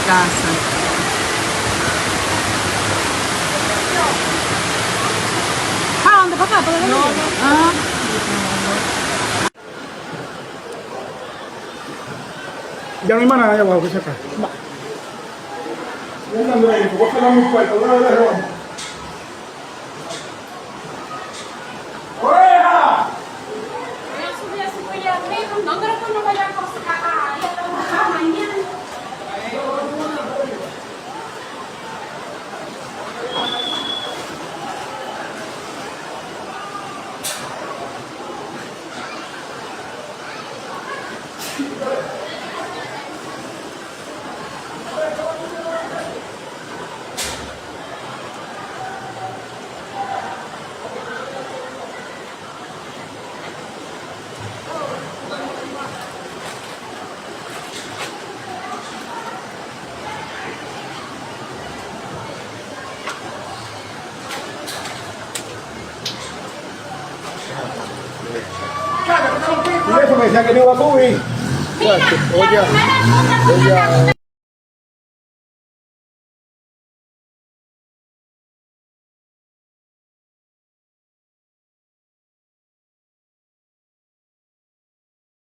bigasan. Ano ba ka? Ah. Jangan mana ya bawa ke siapa? Jangan berani, buat kalau mau fight, Allah. Ini sama saya kedua aku, Mira, Oye. la hermana,